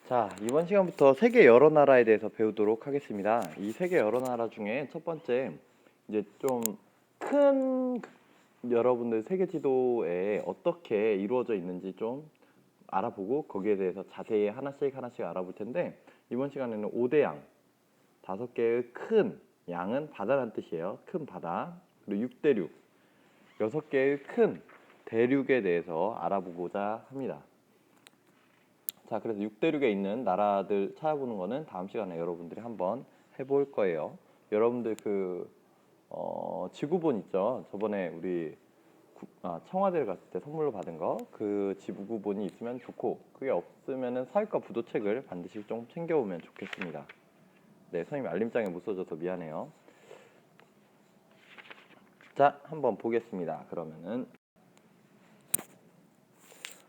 자, 이번 시간부터 세계 여러 나라에 대해서 배우도록 하겠습니다. 이 세계 여러 나라 중에 첫 번째, 이제 좀 큰 여러분들 세계 지도에 어떻게 이루어져 있는지 좀 알아보고 거기에 대해서 자세히 하나씩 알아볼 텐데, 이번 시간에는 5대양, 5개의 큰 양은 바다란 뜻이에요. 큰 바다. 그리고 6대륙, 6개의 큰 대륙에 대해서 알아보고자 합니다. 자, 그래서 6대륙에 있는 나라들 찾아보는 거는 다음 시간에 여러분들이 한번 해볼 거예요. 여러분들 지구본 있죠? 저번에 우리 청와대를 갔을 때 선물로 받은 거, 그 지구본이 있으면 좋고, 그게 없으면은 사육과 부도책을 반드시 좀 챙겨오면 좋겠습니다. 네, 선생님이 알림장에 못 써줘서 미안해요. 자, 한번 보겠습니다. 그러면은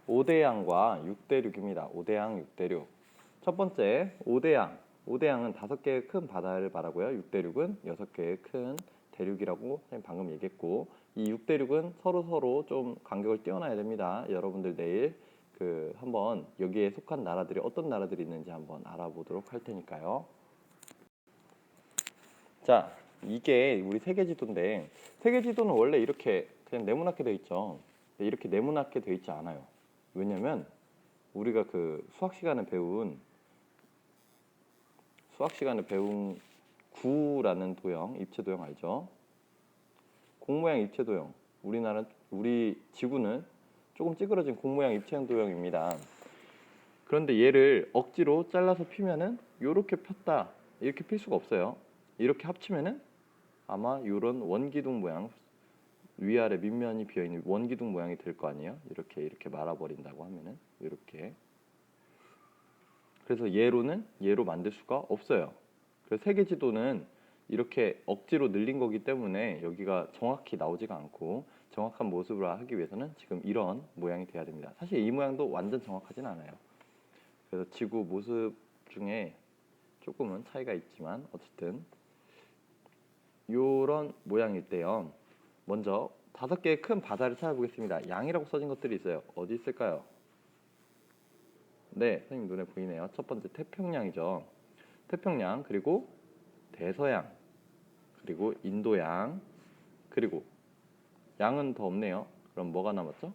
5대양과 6대륙입니다. 5대양, 6대륙. 첫 번째, 5대양. 5대양은 5개의 큰 바다를 말하고요. 6대륙은 6개의 큰 대륙이라고 방금 얘기했고, 이 6대륙은 서로 좀 간격을 띄워놔야 됩니다. 여러분들 내일 한번 여기에 속한 나라들이 어떤 나라들이 있는지 한번 알아보도록 할 테니까요. 자, 이게 우리 세계 지도인데, 세계 지도는 원래 이렇게 그냥 네모나게 되어 있죠. 이렇게 네모나게 되어 있지 않아요. 왜냐면 우리가 수학 시간에 배운 구라는 도형, 입체 도형 알죠? 공 모양 입체 도형. 우리 지구는 조금 찌그러진 공 모양 입체 도형입니다. 그런데 얘를 억지로 잘라서 피면은 이렇게 폈다, 이렇게 필 수가 없어요. 이렇게 합치면은 아마 이런 원기둥 모양, 위아래 밑면이 비어있는 원기둥 모양이 될 거 아니에요. 이렇게 말아버린다고 하면은 이렇게. 그래서 얘로 만들 수가 없어요. 그래서 세계 지도는 이렇게 억지로 늘린 거기 때문에 여기가 정확히 나오지가 않고, 정확한 모습을 하기 위해서는 지금 이런 모양이 돼야 됩니다. 사실 이 모양도 완전 정확하진 않아요. 그래서 지구 모습 중에 조금은 차이가 있지만 어쨌든 이런 모양일 때요. 먼저 5개의 큰 바다를 찾아보겠습니다. 양이라고 써진 것들이 있어요. 어디 있을까요? 네, 선생님 눈에 보이네요. 첫 번째 태평양이죠. 태평양, 그리고 대서양, 그리고 인도양, 그리고 양은 더 없네요. 그럼 뭐가 남았죠?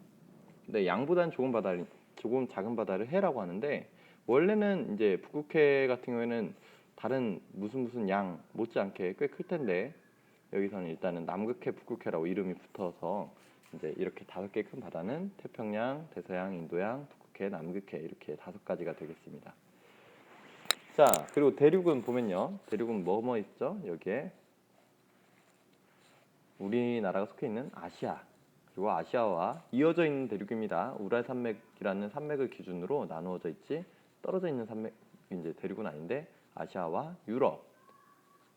네, 양보다는 조금 작은 바다를 해라고 하는데, 원래는 이제 북극해 같은 경우에는 다른 무슨 양 못지않게 꽤 클 텐데, 여기서는 일단은 남극해, 북극해라고 이름이 붙어서 이제 이렇게 5개 큰 바다는 태평양, 대서양, 인도양, 북극해, 남극해, 이렇게 5가지가 되겠습니다. 자, 그리고 대륙은 보면요. 대륙은 뭐 있죠? 여기에 우리나라가 속해 있는 아시아, 그리고 아시아와 이어져 있는 대륙입니다. 우랄 산맥이라는 산맥을 기준으로 나누어져 있지, 떨어져 있는 산맥 이제 대륙은 아닌데, 아시아와 유럽,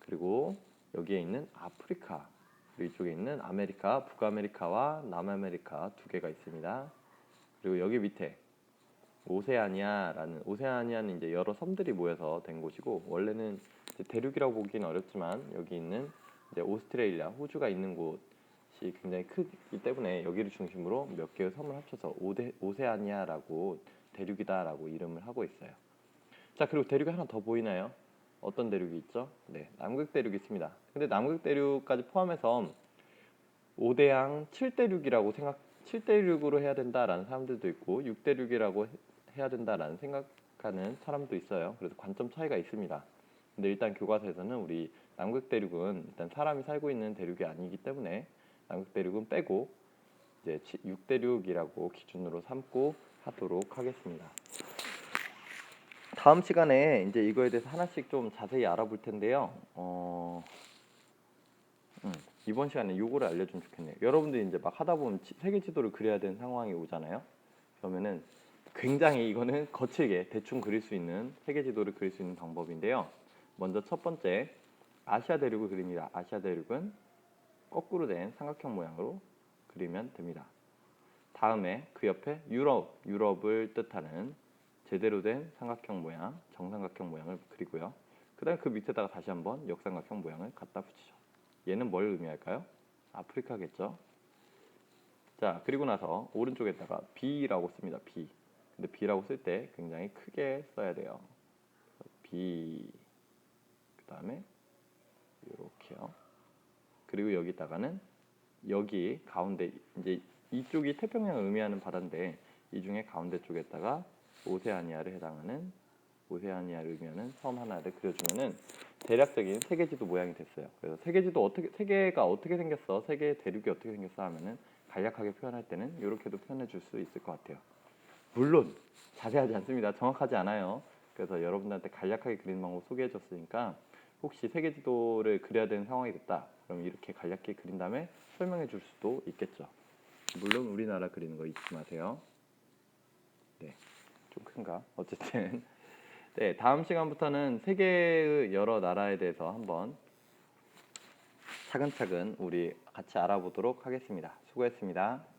그리고 여기에 있는 아프리카, 그리고 이쪽에 있는 아메리카, 북아메리카와 남아메리카 2개가 있습니다. 그리고 여기 밑에 오세아니아는 이제 여러 섬들이 모여서 된 곳이고, 원래는 이제 대륙이라고 보기는 어렵지만 여기 있는 이제 오스트레일리아, 호주가 있는 곳이 굉장히 크기 때문에 여기를 중심으로 몇 개의 섬을 합쳐서 오세아니아라고 대륙이다라고 이름을 하고 있어요. 자, 그리고 대륙이 하나 더 보이나요? 어떤 대륙이 있죠? 네, 남극 대륙이 있습니다. 근데 남극 대륙까지 포함해서 5대양 7대륙으로 해야 된다라는 사람들도 있고, 6대륙이라고 해야 된다라는 생각하는 사람도 있어요. 그래서 관점 차이가 있습니다. 근데 일단 교과서에서는 우리 남극 대륙은 일단 사람이 살고 있는 대륙이 아니기 때문에 남극 대륙은 빼고 이제 6대륙이라고 기준으로 삼고 하도록 하겠습니다. 다음 시간에 이제 이거에 대해서 하나씩 좀 자세히 알아볼 텐데요. 이번 시간에 요거를 알려주면 좋겠네요. 여러분들이 이제 막 하다 보면 세계 지도를 그려야 되는 상황이 오잖아요. 그러면은 굉장히 이거는 거칠게 대충 그릴 수 있는, 세계 지도를 그릴 수 있는 방법인데요. 먼저 첫 번째, 아시아 대륙을 그립니다. 아시아 대륙은 거꾸로 된 삼각형 모양으로 그리면 됩니다. 다음에 그 옆에 유럽을 뜻하는 제대로 된 삼각형 모양, 정삼각형 모양을 그리고요. 그 다음에 그 밑에다가 다시 한번 역삼각형 모양을 갖다 붙이죠. 얘는 뭘 의미할까요? 아프리카겠죠. 자, 그리고 나서 오른쪽에다가 B라고 씁니다. B. 근데 B라고 쓸 때 굉장히 크게 써야 돼요. B 그 다음에 이렇게요. 그리고 여기다가는 여기 가운데 이제 이쪽이 태평양을 의미하는 바다인데 이 중에 가운데 쪽에다가 오세아니아를 해당하는 오세아니아를 의미하는 섬 하나를 그려주면은 대략적인 세계지도 모양이 됐어요. 그래서 세계가 어떻게 생겼어? 세계 대륙이 어떻게 생겼어? 하면은 간략하게 표현할 때는 이렇게도 표현해 줄 수 있을 것 같아요. 물론 자세하지 않습니다. 정확하지 않아요. 그래서 여러분들한테 간략하게 그리는 방법 소개해 줬으니까 혹시 세계지도를 그려야 되는 상황이 됐다. 그럼 이렇게 간략하게 그린 다음에 설명해 줄 수도 있겠죠. 물론 우리나라 그리는 거 잊지 마세요. 네, 좀 큰가? 어쨌든 네, 다음 시간부터는 세계의 여러 나라에 대해서 한번 차근차근 우리 같이 알아보도록 하겠습니다. 수고했습니다.